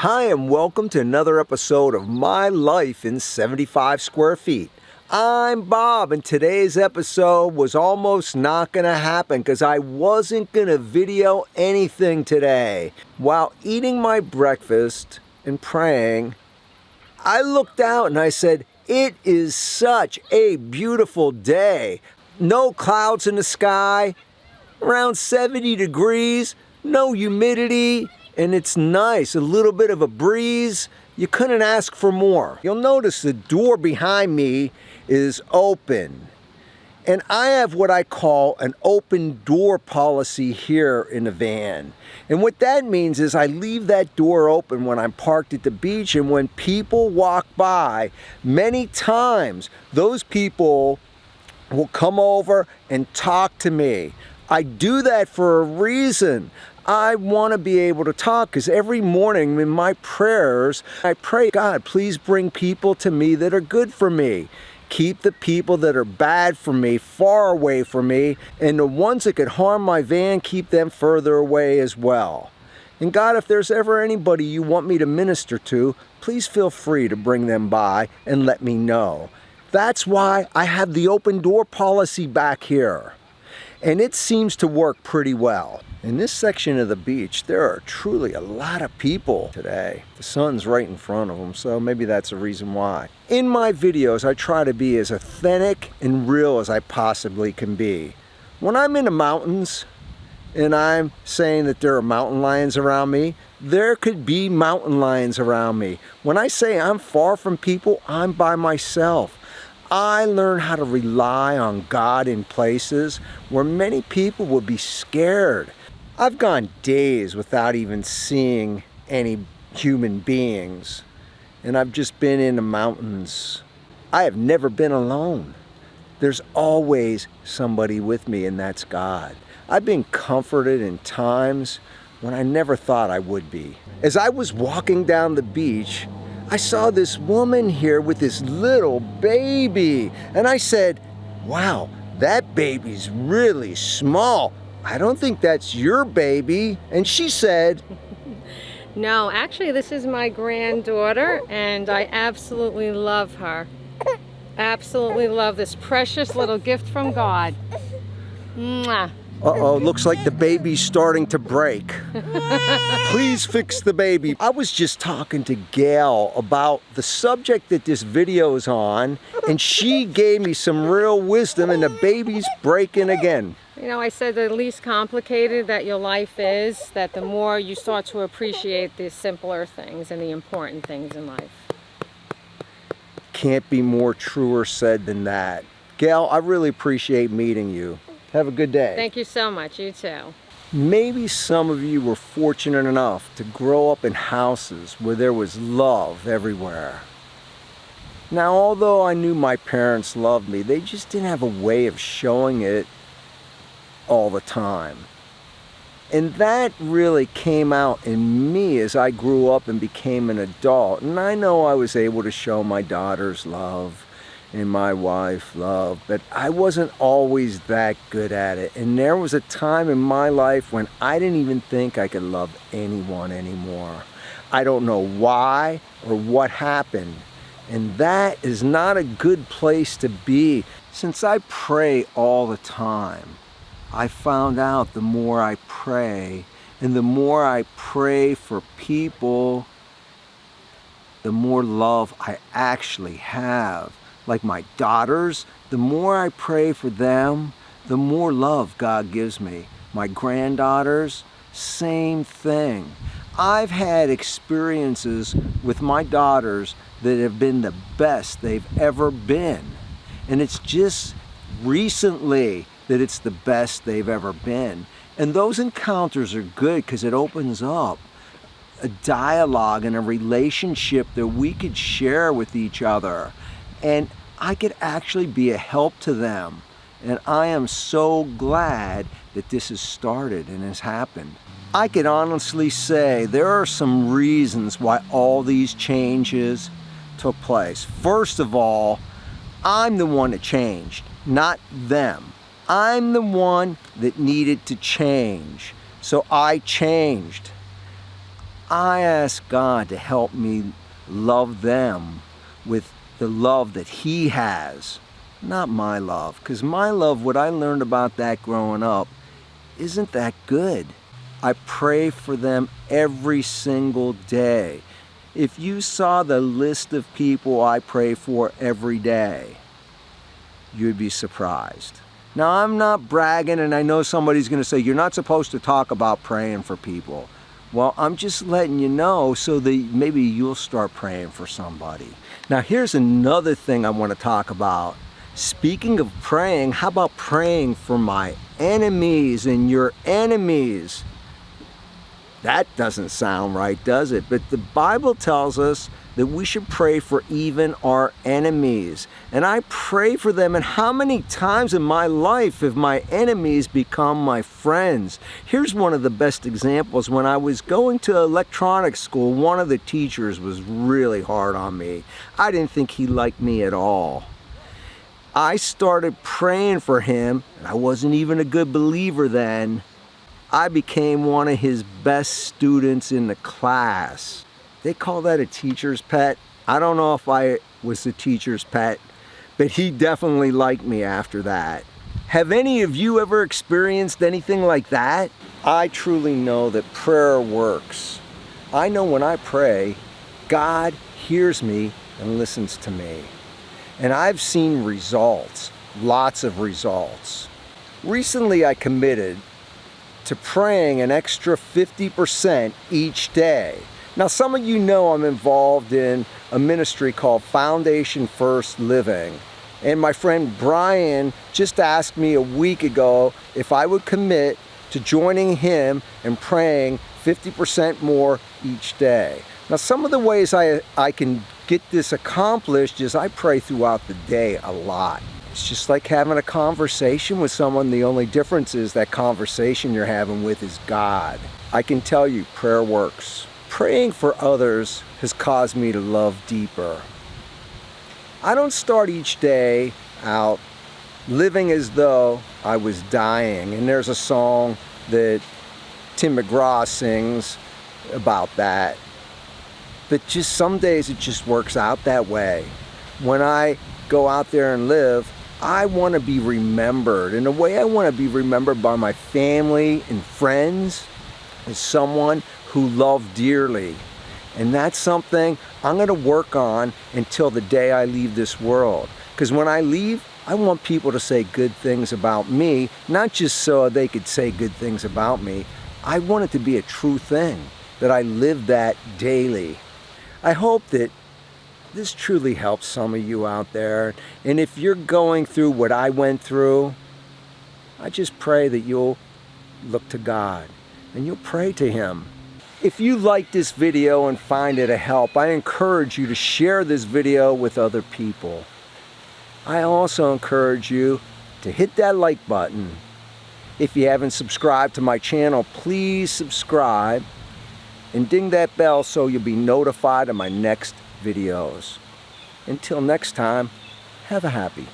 Hi, and welcome to another episode of My Life in 75 Square Feet. I'm Bob, and today's episode was almost not going to happen because I wasn't going to video anything today. While eating my breakfast and praying, I looked out and I said, it is such a beautiful day. No clouds in the sky, around 70 degrees, no humidity. And it's nice, a little bit of a breeze. You couldn't ask for more. You'll notice the door behind me is open. And I have what I call an open door policy here in the van. And what that means is I leave that door open when I'm parked at the beach, and when people walk by, many times those people will come over and talk to me. I do that for a reason. I want to be able to talk because every morning in my prayers, I pray, God, please bring people to me that are good for me. Keep the people that are bad for me far away from me, and the ones that could harm my van, keep them further away as well. And God, if there's ever anybody you want me to minister to, please feel free to bring them by and let me know. That's why I have the open door policy back here. And it seems to work pretty well. In this section of the beach, there are truly a lot of people today. The sun's right in front of them, so maybe that's a reason why. In my videos, I try to be as authentic and real as I possibly can be. When I'm in the mountains and I'm saying that there are mountain lions around me, there could be mountain lions around me. When I say I'm far from people, I'm by myself. I learned how to rely on God in places where many people would be scared. I've gone days without even seeing any human beings, and I've just been in the mountains. I have never been alone. There's always somebody with me, and that's God. I've been comforted in times when I never thought I would be. As I was walking down the beach, I saw this woman here with this little baby, and I said, wow, that baby's really small. I don't think that's your baby. And she said, no, actually this is my granddaughter, and I absolutely love her. Absolutely love this precious little gift from God. Mwah. Uh-oh, looks like the baby's starting to break. Please fix the baby. I was just talking to Gail about the subject that this video is on, and she gave me some real wisdom, and the baby's breaking again. You know, I said the least complicated that your life is, that the more you start to appreciate the simpler things and the important things in life. Can't be more truer said than that. Gail, I really appreciate meeting you. Have a good day. Thank you so much. You too. Maybe some of you were fortunate enough to grow up in houses where there was love everywhere. Now, although I knew my parents loved me, they just didn't have a way of showing it all the time. And that really came out in me as I grew up and became an adult. And I know I was able to show my daughters love and my wife love, but I wasn't always that good at it. And there was a time in my life when I didn't even think I could love anyone anymore. I don't know why or what happened. And that is not a good place to be. Since I pray all the time, I found out the more I pray, and the more I pray for people, the more love I actually have. Like my daughters, the more I pray for them, the more love God gives me. My granddaughters, same thing. I've had experiences with my daughters that have been the best they've ever been. And it's just recently that it's the best they've ever been. And those encounters are good because it opens up a dialogue and a relationship that we could share with each other. And I could actually be a help to them. And I am so glad that this has started and has happened. I can honestly say there are some reasons why all these changes took place. First of all, I'm the one that changed, not them. I'm the one that needed to change. So I changed. I ask God to help me love them with the love that He has, not my love. Because my love, what I learned about that growing up, isn't that good. I pray for them every single day. If you saw the list of people I pray for every day, you'd be surprised. Now, I'm not bragging, and I know somebody's going to say, you're not supposed to talk about praying for people. Well, I'm just letting you know so that maybe you'll start praying for somebody. Now, here's another thing I want to talk about. Speaking of praying, how about praying for my enemies and your enemies? That doesn't sound right, does it? But the Bible tells us that we should pray for even our enemies. And I pray for them. And how many times in my life have my enemies become my friends? Here's one of the best examples. When I was going to electronics school, one of the teachers was really hard on me. I didn't think he liked me at all. I started praying for him, and I wasn't even a good believer then. I became one of his best students in the class. They call that a teacher's pet. I don't know if I was the teacher's pet, but he definitely liked me after that. Have any of you ever experienced anything like that? I truly know that prayer works. I know when I pray, God hears me and listens to me. And I've seen results, lots of results. Recently I committed to praying an extra 50% each day. Now, some of you know I'm involved in a ministry called Foundation First Living. And my friend Brian just asked me a week ago if I would commit to joining him and praying 50% more each day. Now, some of the ways I can get this accomplished is I pray throughout the day a lot. It's just like having a conversation with someone. The only difference is that conversation you're having with is God. I can tell you, prayer works. Praying for others has caused me to love deeper. I don't start each day out living as though I was dying. And there's a song that Tim McGraw sings about that. But just some days it just works out that way. When I go out there and live, I want to be remembered. And the way I want to be remembered by my family and friends is someone who loved dearly. And that's something I'm going to work on until the day I leave this world. Because when I leave, I want people to say good things about me, not just so they could say good things about me. I want it to be a true thing, that I live that daily. I hope that this truly helps some of you out there. And if you're going through what I went through, I just pray that you'll look to God and you'll pray to Him. If you like this video and find it a help, I encourage you to share this video with other people. I also encourage you to hit that like button. If you haven't subscribed to my channel, please subscribe and ding that bell so you'll be notified of my next videos. Until next time, have a happy.